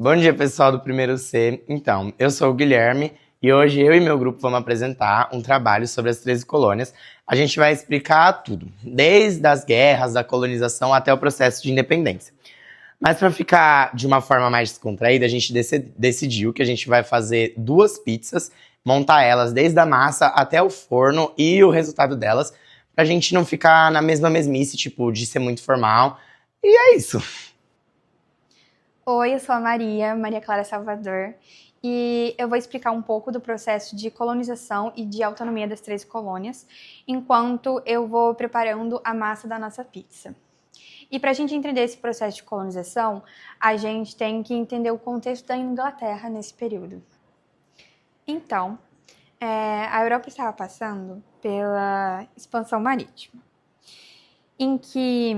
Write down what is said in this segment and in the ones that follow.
Bom dia, pessoal do primeiro C. Então, eu sou o Guilherme e hoje eu e meu grupo vamos apresentar um trabalho sobre as 13 colônias. A gente vai explicar tudo, desde as guerras, da colonização até o processo de independência. Mas para ficar de uma forma mais descontraída, a gente decidiu que a gente vai fazer 2 pizzas, montar elas desde a massa até o forno e o resultado delas, pra gente não ficar na mesma mesmice, tipo, de ser muito formal. E é isso. Oi, eu sou a Maria Clara Salvador, e eu vou explicar um pouco do processo de colonização e de autonomia das 13 colônias, enquanto eu vou preparando a massa da nossa pizza. E para a gente entender esse processo de colonização, a gente tem que entender o contexto da Inglaterra nesse período. Então, a Europa estava passando pela expansão marítima, em que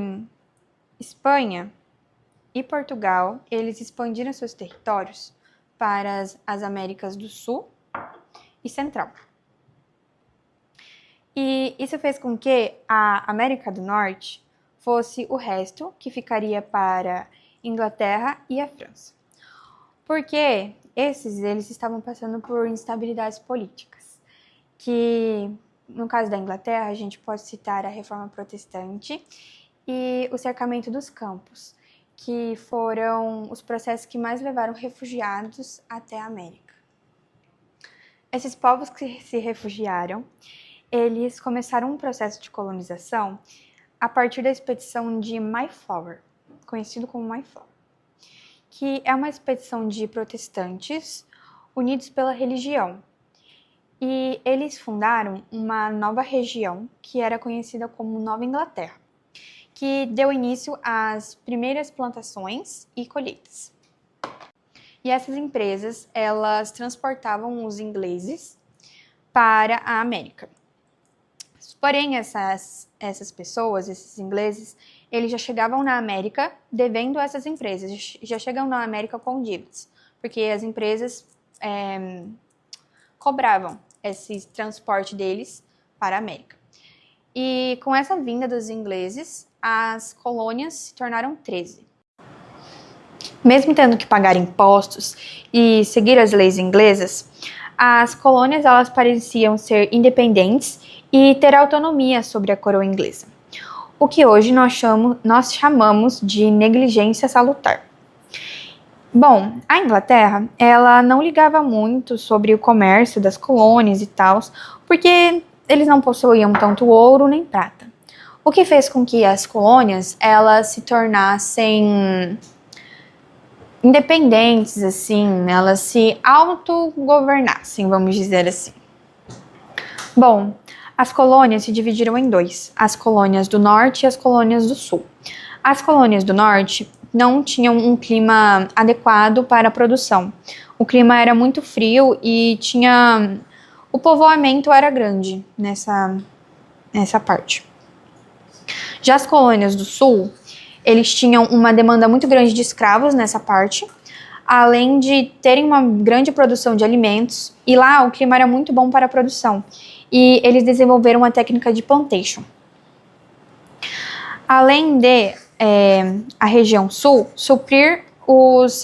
Espanha e Portugal, eles expandiram seus territórios para as Américas do Sul e Central. E isso fez com que a América do Norte fosse o resto, que ficaria para Inglaterra e a França. Porque eles estavam passando por instabilidades políticas, que no caso da Inglaterra, a gente pode citar a Reforma Protestante e o cercamento dos campos, que foram os processos que mais levaram refugiados até a América. Esses povos que se refugiaram, eles começaram um processo de colonização a partir da expedição de Mayflower, conhecido como Mayflower, que é uma expedição de protestantes unidos pela religião. E eles fundaram uma nova região que era conhecida como Nova Inglaterra, que deu início às primeiras plantações e colheitas. E essas empresas, elas transportavam os ingleses para a América. Porém, essas pessoas, esses ingleses, eles já chegavam na América devendo a essas empresas, já chegam na América com dívidas, porque as empresas cobravam esse transporte deles para a América. E com essa vinda dos ingleses, as colônias se tornaram 13. Mesmo tendo que pagar impostos e seguir as leis inglesas, as colônias elas pareciam ser independentes e ter autonomia sobre a coroa inglesa, o que hoje nós chamamos de negligência salutar. Bom, a Inglaterra, ela não ligava muito sobre o comércio das colônias e tal, porque eles não possuíam tanto ouro nem prata. O que fez com que as colônias elas se tornassem independentes, assim, elas se autogovernassem, vamos dizer assim. Bom, as colônias se dividiram em 2, as colônias do norte e as colônias do sul. As colônias do norte não tinham um clima adequado para a produção. O clima era muito frio e o povoamento era grande nessa parte. Já as colônias do sul, eles tinham uma demanda muito grande de escravos nessa parte, além de terem uma grande produção de alimentos, e lá o clima era muito bom para a produção, e eles desenvolveram uma técnica de plantation. Além de a região sul suprir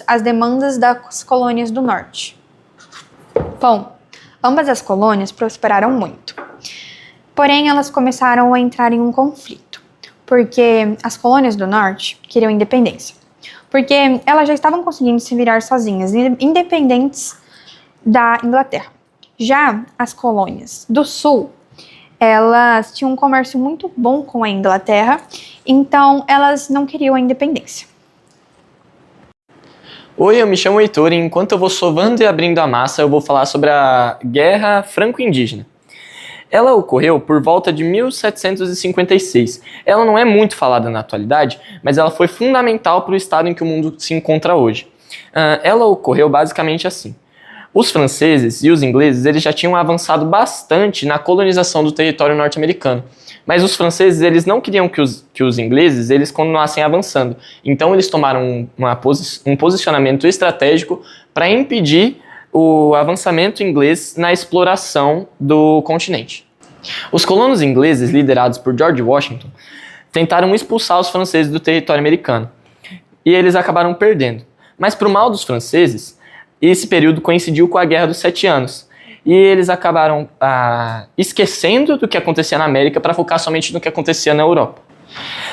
as demandas das colônias do norte. Bom, ambas as colônias prosperaram muito, porém elas começaram a entrar em um conflito, porque as colônias do norte queriam independência, porque elas já estavam conseguindo se virar sozinhas, independentes da Inglaterra. Já as colônias do sul, elas tinham um comércio muito bom com a Inglaterra, então elas não queriam a independência. Oi, eu me chamo Heitor e enquanto eu vou sovando e abrindo a massa, eu vou falar sobre a Guerra Franco-Indígena. Ela ocorreu por volta de 1756. Ela não é muito falada na atualidade, mas ela foi fundamental para o estado em que o mundo se encontra hoje. Ela ocorreu basicamente assim. Os franceses e os ingleses eles já tinham avançado bastante na colonização do território norte-americano, mas os franceses eles não queriam que os ingleses eles continuassem avançando. Então eles tomaram um posicionamento estratégico para impedir o avançamento inglês na exploração do continente. Os colonos ingleses, liderados por George Washington, tentaram expulsar os franceses do território americano, e eles acabaram perdendo. Mas para o mal dos franceses, esse período coincidiu com a Guerra dos 7 Anos. E eles acabaram esquecendo do que acontecia na América para focar somente no que acontecia na Europa.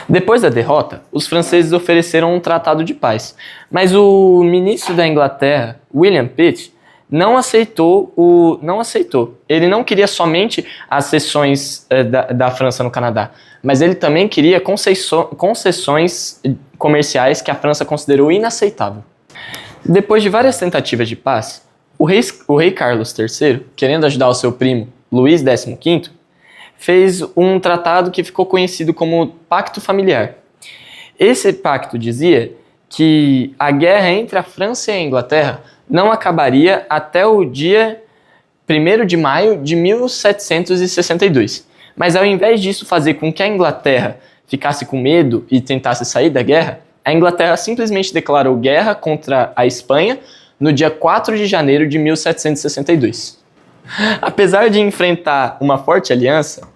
Depois da derrota, os franceses ofereceram um tratado de paz, mas o ministro da Inglaterra, William Pitt, não aceitou. Ele não queria somente as cessões da França no Canadá, mas ele também queria concessões comerciais que a França considerou inaceitável. Depois de várias tentativas de paz, o rei Carlos III, querendo ajudar o seu primo, Luís XV, fez um tratado que ficou conhecido como Pacto Familiar. Esse pacto dizia que a guerra entre a França e a Inglaterra não acabaria até o dia 1º de maio de 1762. Mas ao invés disso fazer com que a Inglaterra ficasse com medo e tentasse sair da guerra, a Inglaterra simplesmente declarou guerra contra a Espanha no dia 4 de janeiro de 1762. Apesar de enfrentar uma forte aliança,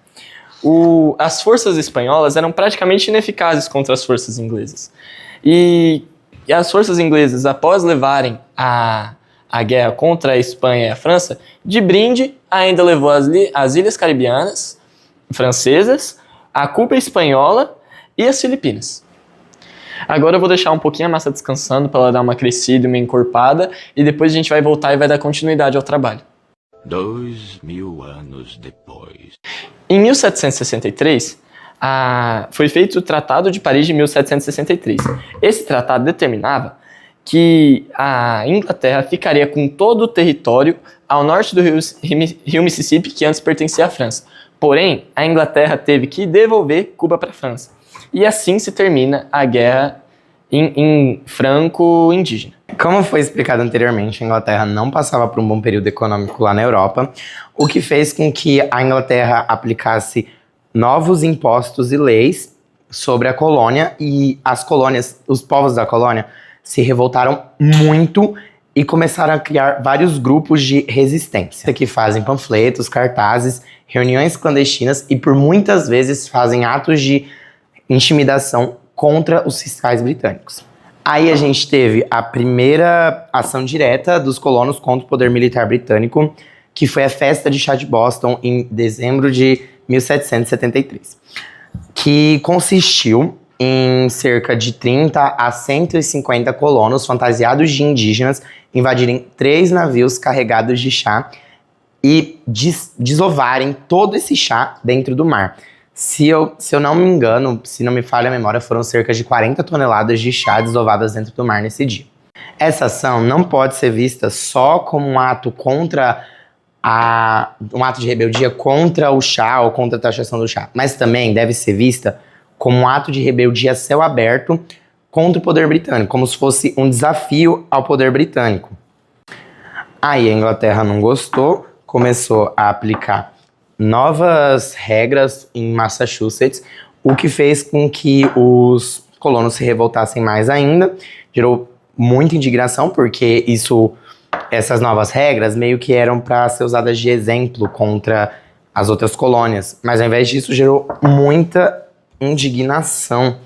as forças espanholas eram praticamente ineficazes contra as forças inglesas. E as forças inglesas, após levarem a guerra contra a Espanha e a França, de brinde ainda levou as Ilhas Caribianas francesas, a Cuba espanhola e as Filipinas. Agora eu vou deixar um pouquinho a massa descansando para ela dar uma crescida e uma encorpada, e depois a gente vai voltar e vai dar continuidade ao trabalho. 2000 anos depois. Em 1763, foi feito o Tratado de Paris de 1763. Esse tratado determinava que a Inglaterra ficaria com todo o território ao norte do rio Mississippi, que antes pertencia à França. Porém, a Inglaterra teve que devolver Cuba para a França. E assim se termina a guerra em franco-indígena. Como foi explicado anteriormente, a Inglaterra não passava por um bom período econômico lá na Europa, o que fez com que a Inglaterra aplicasse novos impostos e leis sobre a colônia, e as colônias, os povos da colônia, se revoltaram muito e começaram a criar vários grupos de resistência, que fazem panfletos, cartazes, reuniões clandestinas e por muitas vezes fazem atos de intimidação contra os fiscais britânicos. Aí a gente teve a primeira ação direta dos colonos contra o poder militar britânico, que foi a Festa de Chá de Boston em dezembro de 1773, que consistiu em cerca de 30 a 150 colonos fantasiados de indígenas invadirem 3 navios carregados de chá e desovarem todo esse chá dentro do mar. Se eu não me engano, se não me falha a memória, foram cerca de 40 toneladas de chá desovadas dentro do mar nesse dia. Essa ação não pode ser vista só como um ato um ato de rebeldia contra o chá ou contra a taxação do chá, mas também deve ser vista como um ato de rebeldia a céu aberto contra o poder britânico, como se fosse um desafio ao poder britânico. Aí a Inglaterra não gostou, começou a aplicar novas regras em Massachusetts, o que fez com que os colonos se revoltassem mais ainda, gerou muita indignação, porque essas novas regras meio que eram para ser usadas de exemplo contra as outras colônias, mas ao invés disso gerou muita indignação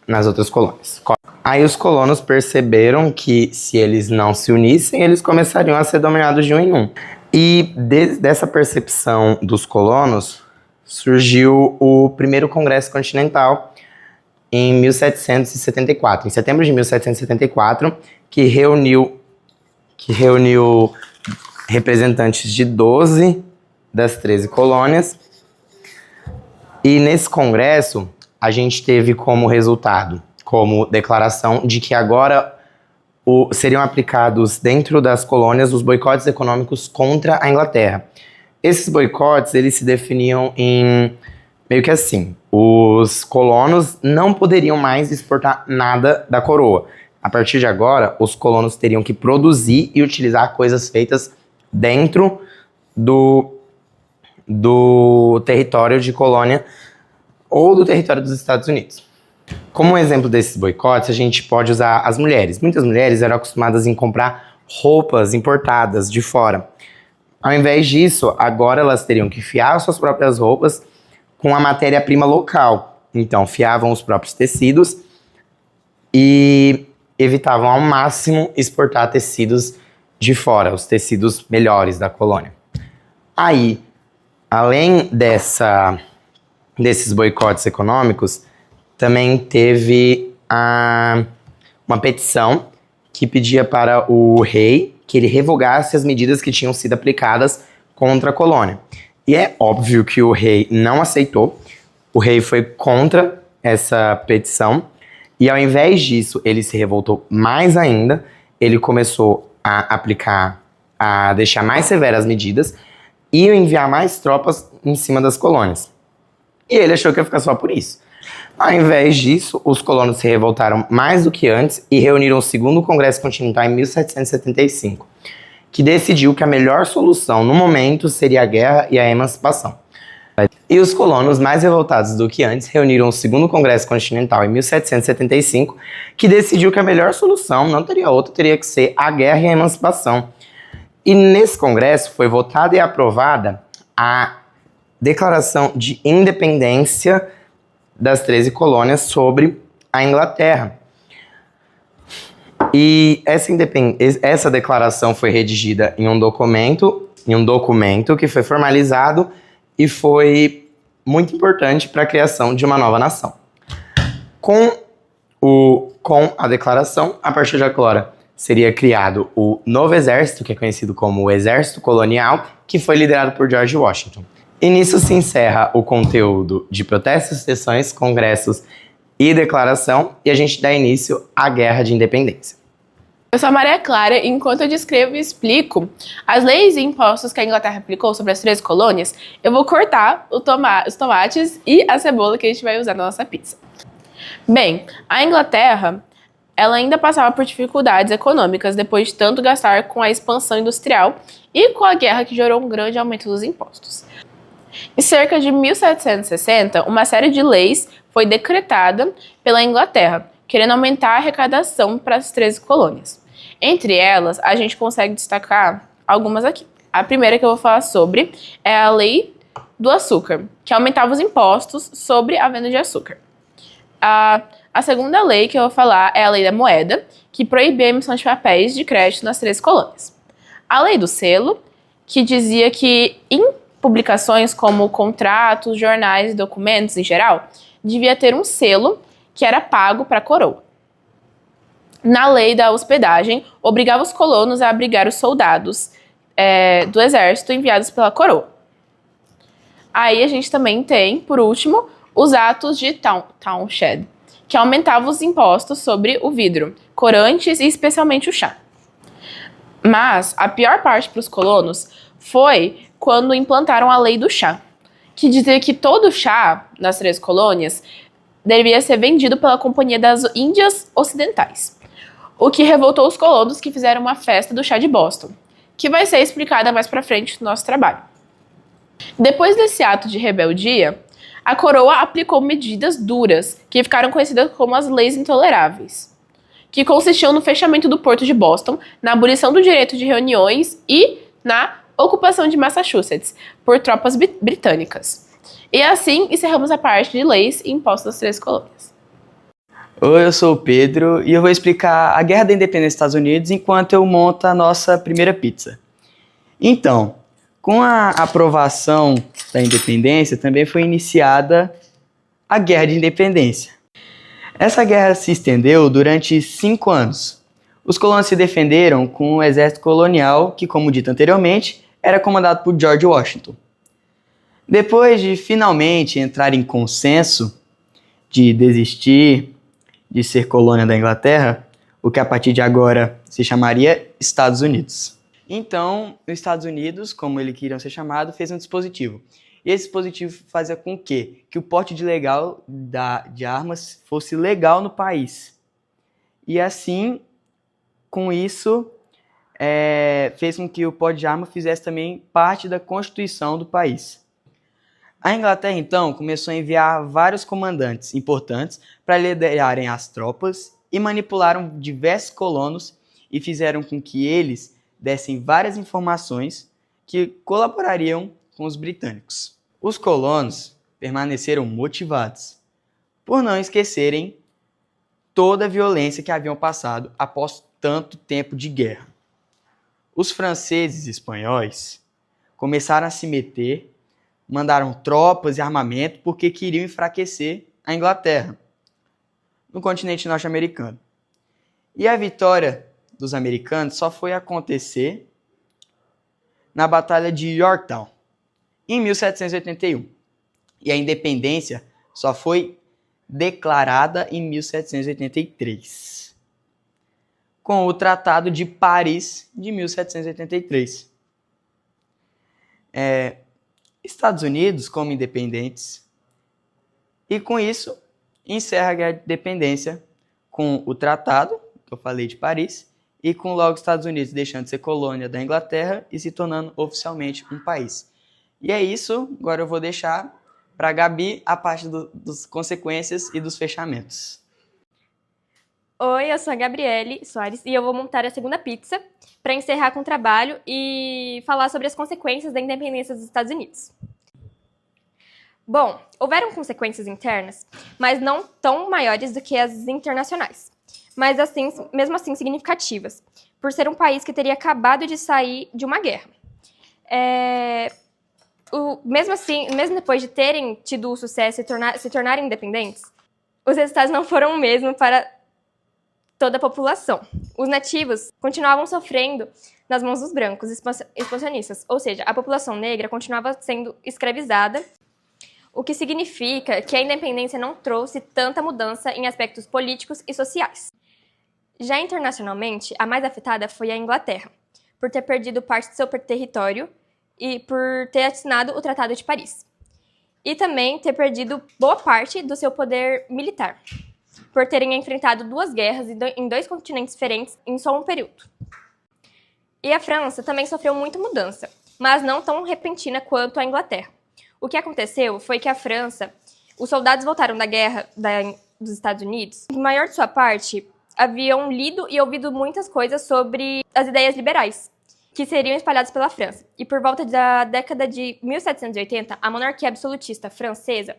nas outras colônias. Aí os colonos perceberam que se eles não se unissem, eles começariam a ser dominados de um em um. E dessa percepção dos colonos surgiu o primeiro Congresso Continental em 1774, em setembro de 1774, que reuniu representantes de 12 das 13 colônias. E nesse congresso, a gente teve como resultado, como declaração, de que agora seriam aplicados dentro das colônias os boicotes econômicos contra a Inglaterra. Esses boicotes, eles se definiam em meio que assim: os colonos não poderiam mais exportar nada da coroa. A partir de agora, os colonos teriam que produzir e utilizar coisas feitas dentro do território de colônia ou do território dos Estados Unidos. Como exemplo desses boicotes, a gente pode usar as mulheres. Muitas mulheres eram acostumadas em comprar roupas importadas de fora. Ao invés disso, agora elas teriam que fiar suas próprias roupas com a matéria-prima local. Então, fiavam os próprios tecidos e evitavam ao máximo exportar tecidos de fora, os tecidos melhores da colônia. Aí, além desses boicotes econômicos, também teve uma petição que pedia para o rei que ele revogasse as medidas que tinham sido aplicadas contra a colônia. E é óbvio que o rei não aceitou, o rei foi contra essa petição, e ao invés disso, ele se revoltou mais ainda, ele começou a deixar mais severas medidas e enviar mais tropas em cima das colônias. E ele achou que ia ficar só por isso. Ao invés disso, os colonos se revoltaram mais do que antes e reuniram o Segundo Congresso Continental em 1775, que decidiu que a melhor solução no momento seria a guerra e a emancipação. E os colonos, mais revoltados do que antes, reuniram o Segundo Congresso Continental em 1775, que decidiu que a melhor solução não teria outra, teria que ser a guerra e a emancipação. E nesse congresso foi votada e aprovada a Declaração de Independência das 13 colônias sobre a Inglaterra. E essa declaração foi redigida em um documento que foi formalizado e foi muito importante para a criação de uma nova nação. Com a declaração, a partir de agora, seria criado o novo exército, que é conhecido como o Exército Colonial, que foi liderado por George Washington. E nisso se encerra o conteúdo de protestos, sessões, congressos e declaração, e a gente dá início à Guerra de Independência. Eu sou a Maria Clara e enquanto eu descrevo e explico as leis e impostos que a Inglaterra aplicou sobre as 13 colônias, eu vou cortar os tomates e a cebola que a gente vai usar na nossa pizza. Bem, a Inglaterra, ela ainda passava por dificuldades econômicas depois de tanto gastar com a expansão industrial e com a guerra que gerou um grande aumento dos impostos. Em cerca de 1760, uma série de leis foi decretada pela Inglaterra, querendo aumentar a arrecadação para as 13 colônias. Entre elas, a gente consegue destacar algumas aqui. A primeira que eu vou falar sobre é a Lei do Açúcar, que aumentava os impostos sobre a venda de açúcar. A segunda lei que eu vou falar é a Lei da Moeda, que proibia a emissão de papéis de crédito nas 13 colônias. A Lei do Selo, que dizia que em publicações como contratos, jornais e documentos em geral, devia ter um selo que era pago para a coroa. Na Lei da Hospedagem, obrigava os colonos a abrigar os soldados do exército enviados pela coroa. Aí a gente também tem, por último, os atos de Townshend, que aumentavam os impostos sobre o vidro, corantes e especialmente o chá. Mas a pior parte para os colonos foi quando implantaram a Lei do Chá, que dizia que todo chá nas 13 colônias deveria ser vendido pela Companhia das Índias Ocidentais, o que revoltou os colonos que fizeram uma festa do chá de Boston, que vai ser explicada mais pra frente no nosso trabalho. Depois desse ato de rebeldia, a coroa aplicou medidas duras, que ficaram conhecidas como as Leis Intoleráveis, que consistiam no fechamento do porto de Boston, na abolição do direito de reuniões e na ocupação de Massachusetts por tropas britânicas. E assim encerramos a parte de leis e impostos das 13 colônias. Oi, eu sou o Pedro e eu vou explicar a Guerra da Independência dos Estados Unidos enquanto eu monto a nossa primeira pizza. Então, com a aprovação da independência, também foi iniciada a Guerra de Independência. Essa guerra se estendeu durante 5 anos. Os colonos se defenderam com o exército colonial, que, como dito anteriormente, era comandado por George Washington. Depois de finalmente entrar em consenso de desistir de ser colônia da Inglaterra, o que a partir de agora se chamaria Estados Unidos. Então, os Estados Unidos, como eles queriam ser chamados, fez um dispositivo. E esse dispositivo fazia com que o porte de armas fosse legal no país. E assim, com isso, fez com que o porte de arma fizesse também parte da Constituição do país. A Inglaterra, então, começou a enviar vários comandantes importantes para liderarem as tropas e manipularam diversos colonos e fizeram com que eles dessem várias informações que colaborariam com os britânicos. Os colonos permaneceram motivados por não esquecerem toda a violência que haviam passado após tanto tempo de guerra. Os franceses e espanhóis começaram a se meter, mandaram tropas e armamento porque queriam enfraquecer a Inglaterra no continente norte-americano. E a vitória dos americanos só foi acontecer na Batalha de Yorktown, em 1781. E a independência só foi declarada em 1783, com o Tratado de Paris de 1783. Estados Unidos como independentes, e com isso encerra a Guerra de Independência com o Tratado, que eu falei, de Paris, e com logo os Estados Unidos deixando de ser colônia da Inglaterra e se tornando oficialmente um país. E é isso, agora eu vou deixar para a Gabi a parte das consequências e dos fechamentos. Oi, eu sou a Gabriele Soares e eu vou montar a segunda pizza para encerrar com o trabalho e falar sobre as consequências da independência dos Estados Unidos. Bom, houveram consequências internas, mas não tão maiores do que as internacionais, mas assim, mesmo assim significativas, por ser um país que teria acabado de sair de uma guerra. Mesmo assim, mesmo depois de terem tido o sucesso e se tornarem independentes, os resultados não foram o mesmo para toda a população. Os nativos continuavam sofrendo nas mãos dos brancos expansionistas, ou seja, a população negra continuava sendo escravizada, o que significa que a independência não trouxe tanta mudança em aspectos políticos e sociais. Já internacionalmente, a mais afetada foi a Inglaterra, por ter perdido parte de seu território e por ter assinado o Tratado de Paris. E também ter perdido boa parte do seu poder militar, por terem enfrentado 2 guerras em 2 continentes diferentes em só um período. E a França também sofreu muita mudança, mas não tão repentina quanto a Inglaterra. O que aconteceu foi que a França, os soldados voltaram da guerra dos Estados Unidos, em maior de sua parte, haviam lido e ouvido muitas coisas sobre as ideias liberais, que seriam espalhadas pela França. E por volta da década de 1780, a monarquia absolutista francesa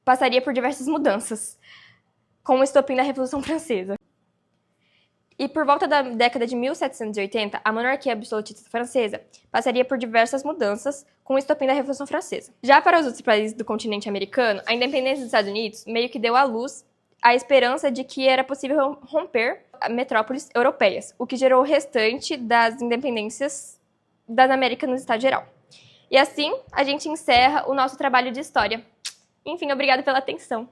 passaria por diversas mudanças, com o estopim da Revolução Francesa. E por volta da década de 1780, a monarquia absolutista francesa passaria por diversas mudanças com o estopim da Revolução Francesa. Já para os outros países do continente americano, a independência dos Estados Unidos meio que deu à luz a esperança de que era possível romper metrópoles europeias, o que gerou o restante das independências das Américas no estado geral. E assim, a gente encerra o nosso trabalho de história. Enfim, obrigada pela atenção.